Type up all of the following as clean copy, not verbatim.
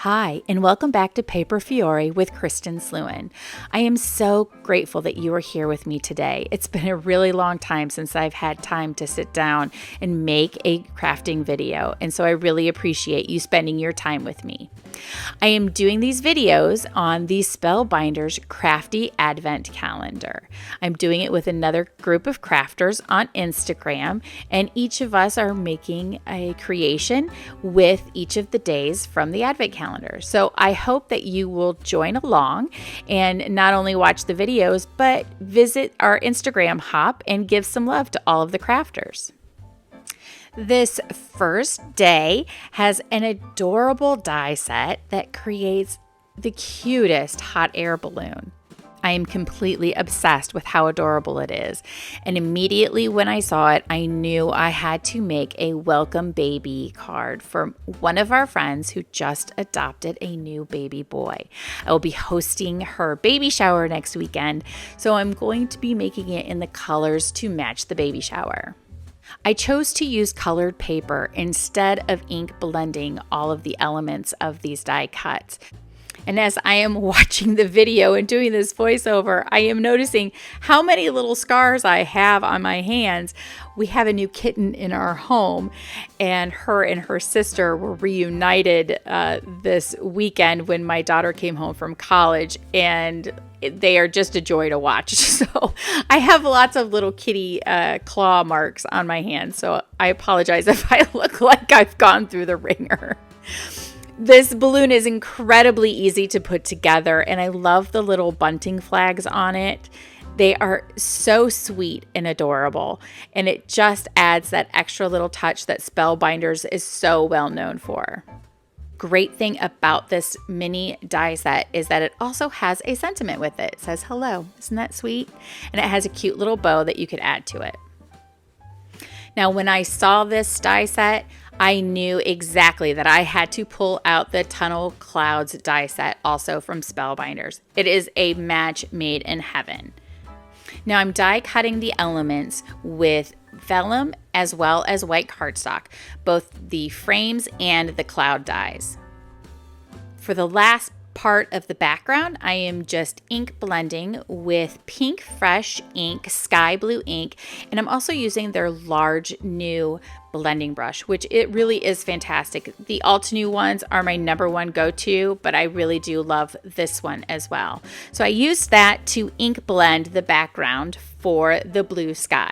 Hi, and welcome back to Paperfiori with Kristin Sluhan. I am so grateful that you are here with me today. It's been a really long time since I've had time to sit down and make a crafting video, and so I really appreciate you spending your time with me. I am doing these videos on the Spellbinders Crafty Advent calendar. I'm doing it with another group of crafters on Instagram, and each of us are making a creation with each of the days from the Advent calendar. So I hope that you will join along and not only watch the videos, but visit our Instagram hop and give some love to all of the crafters. This first day has an adorable die set that creates the cutest hot air balloon. I am completely obsessed with how adorable it is. And immediately when I saw it, I knew I had to make a welcome baby card for one of our friends who just adopted a new baby boy. I will be hosting her baby shower next weekend, so I'm going to be making it in the colors to match the baby shower. I chose to use colored paper instead of ink blending all of the elements of these die cuts. And as I am watching the video and doing this voiceover, I am noticing how many little scars I have on my hands. We have a new kitten in our home, and her sister were reunited this weekend when my daughter came home from college, and they are just a joy to watch. So I have lots of little kitty claw marks on my hands, so I apologize if I look like I've gone through the ringer. This balloon is incredibly easy to put together, and I love the little bunting flags on it. They are so sweet and adorable, and it just adds that extra little touch that Spellbinders is so well known for. Great thing about this mini die set is that it also has a sentiment with it. It says hello. Isn't that sweet? And it has a cute little bow that you could add to it. Now, when I saw this die set, I knew exactly that I had to pull out the Tunnel Clouds die set also from Spellbinders. It is a match made in heaven. Now I'm die cutting the elements with vellum as well as white cardstock, both the frames and the cloud dies. For the last part of the background, I am just ink blending with Pink Fresh ink, sky blue ink, and I'm also using their large new blending brush, which it really is fantastic. The Altenew ones are my number one go-to, but I really do love this one as well. So I used that to ink blend the background for the blue sky.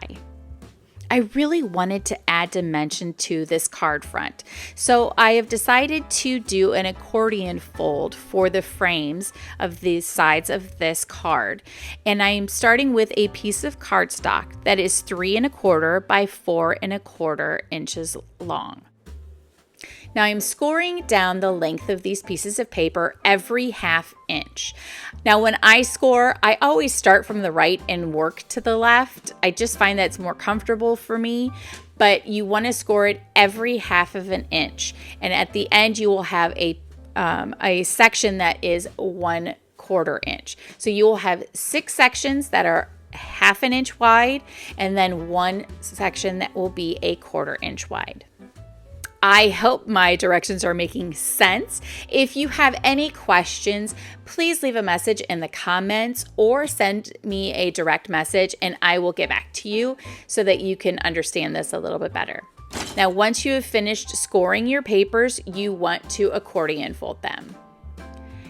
I really wanted to add dimension to this card front, so I have decided to do an accordion fold for the frames of the sides of this card, and I am starting with a piece of cardstock that is 3 1/4 by 4 1/4 inches long. Now I'm scoring down the length of these pieces of paper every 1/2 inch. Now when I score, I always start from the right and work to the left. I just find that's more comfortable for me, but you want to score it every 1/2 inch. And at the end you will have a section that is 1/4 inch. So you will have 6 sections that are 1/2 inch wide, and then 1 section that will be 1/4 inch wide. I hope my directions are making sense. If you have any questions, please leave a message in the comments or send me a direct message and I will get back to you so that you can understand this a little bit better. Now, once you have finished scoring your papers, you want to accordion fold them.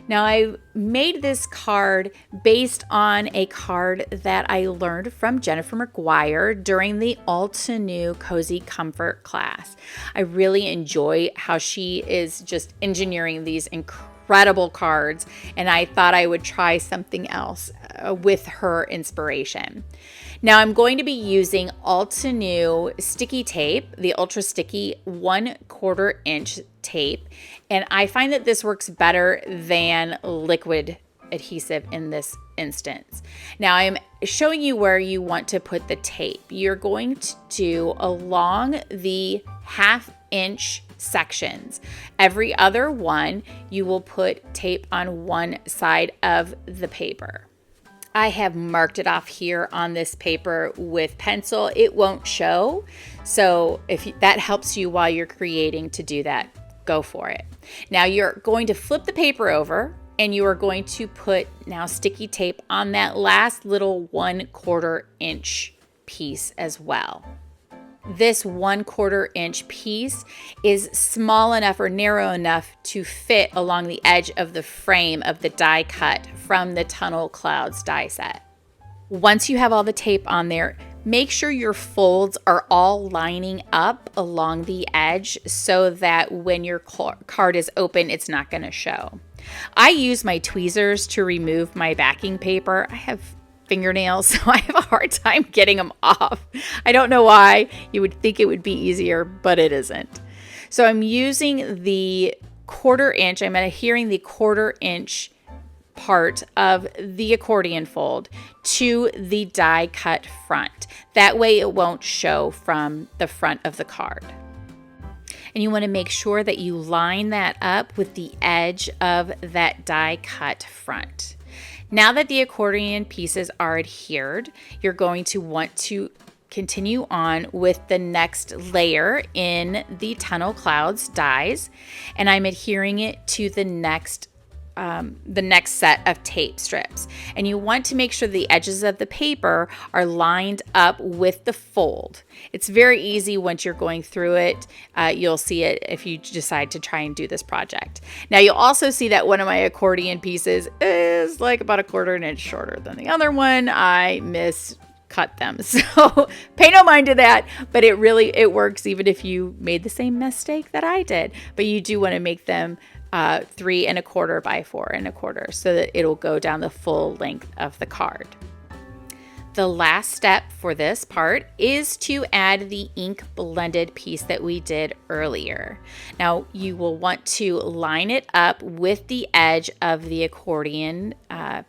Now, I made this card based on a card that I learned from Jennifer McGuire during the Altenew Cozy Comfort class. I really enjoy how she is just engineering these incredible cards, and I thought I would try something else with her inspiration. Now I'm going to be using Altenew sticky tape, the ultra sticky 1/4 inch tape, and I find that this works better than liquid adhesive in this instance. Now I'm showing you where you want to put the tape. You're going to do along the 1/2 inch sections. Every other one, you will put tape on one side of the paper. I have marked it off here on this paper with pencil. It won't show, so if that helps you while you're creating to do that, go for it. Now you're going to flip the paper over and you are going to put now sticky tape on that last little 1/4 inch piece as well. This 1/4 inch piece is small enough or narrow enough to fit along the edge of the frame of the die cut from the Tunnel Clouds die set. Once you have all the tape on there, make sure your folds are all lining up along the edge so that when your card is open, it's not going to show. I use my tweezers to remove my backing paper. I have fingernails, so I have a hard time getting them off. I don't know why. You would think it would be easier, but it isn't. So I'm using the 1/4 inch, I'm adhering the 1/4 inch part of the accordion fold to the die cut front. That way it won't show from the front of the card. And you want to make sure that you line that up with the edge of that die cut front. Now that the accordion pieces are adhered, you're going to want to continue on with the next layer in the Tunnel Clouds dies, and I'm adhering it to the next set of tape strips. And you want to make sure the edges of the paper are lined up with the fold. It's very easy once you're going through it. You'll see it if you decide to try and do this project. Now you'll also see that one of my accordion pieces is like about 1/4 inch shorter than the other one. I miscut them. So pay no mind to that, but it works even if you made the same mistake that I did. But you do want to make them 3 1/4 by 4 1/4 so that it'll go down the full length of the card. The last step for this part is to add the ink blended piece that we did earlier. Now you will want to line it up with the edge of the accordion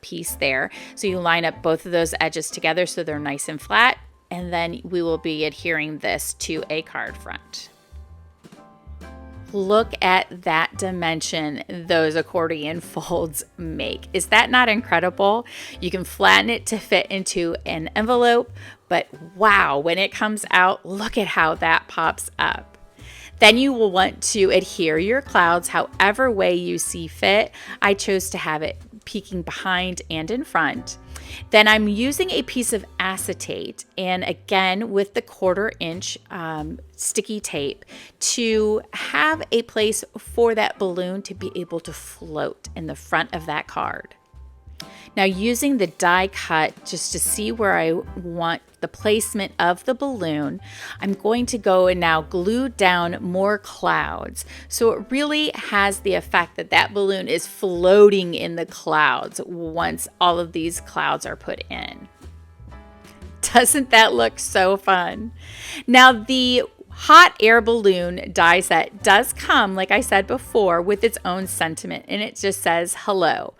piece there. So you line up both of those edges together so they're nice and flat, and then we will be adhering this to a card front. Look at that dimension those accordion folds make. Is that not incredible? You can flatten it to fit into an envelope, but wow, when it comes out, look at how that pops up. Then you will want to adhere your clouds however way you see fit. I chose to have it peeking behind and in front. Then I'm using a piece of acetate, and again with the 1/4 inch sticky tape, to have a place for that balloon to be able to float in the front of that card. Now using the die cut just to see where I want the placement of the balloon, I'm going to go and now glue down more clouds. So it really has the effect that that balloon is floating in the clouds once all of these clouds are put in. Doesn't that look so fun? Now the hot air balloon die set does come, like I said before, with its own sentiment, and it just says hello.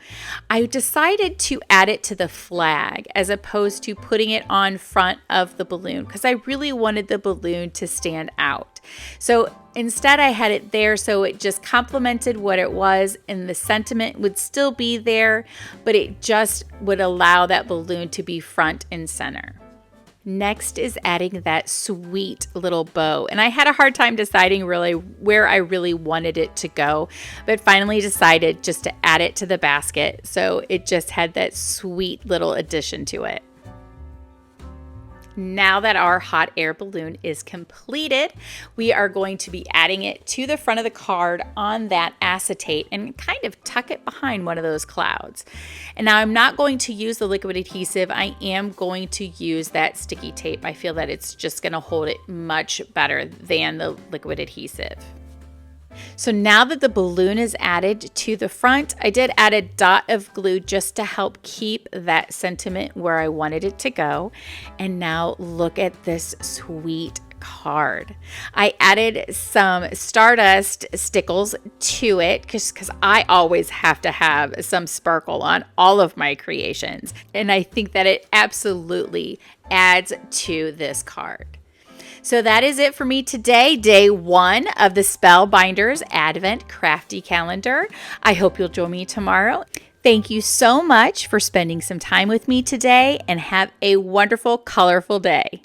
I decided to add it to the flag as opposed to putting it on front of the balloon because I really wanted the balloon to stand out. So instead I had it there so it just complemented what it was, and the sentiment would still be there, but it just would allow that balloon to be front and center. Next is adding that sweet little bow. And I had a hard time deciding really where I really wanted it to go, but finally decided just to add it to the basket. So it just had that sweet little addition to it. Now that our hot air balloon is completed, we are going to be adding it to the front of the card on that acetate and kind of tuck it behind one of those clouds. And now I'm not going to use the liquid adhesive. I am going to use that sticky tape. I feel that it's just going to hold it much better than the liquid adhesive. So now that the balloon is added to the front, I did add a dot of glue just to help keep that sentiment where I wanted it to go. And now look at this sweet card. I added some stardust stickles to it because I always have to have some sparkle on all of my creations. And I think that it absolutely adds to this card. So that is it for me today, day 1 of the Spellbinders Advent Crafty Calendar. I hope you'll join me tomorrow. Thank you so much for spending some time with me today, and have a wonderful, colorful day.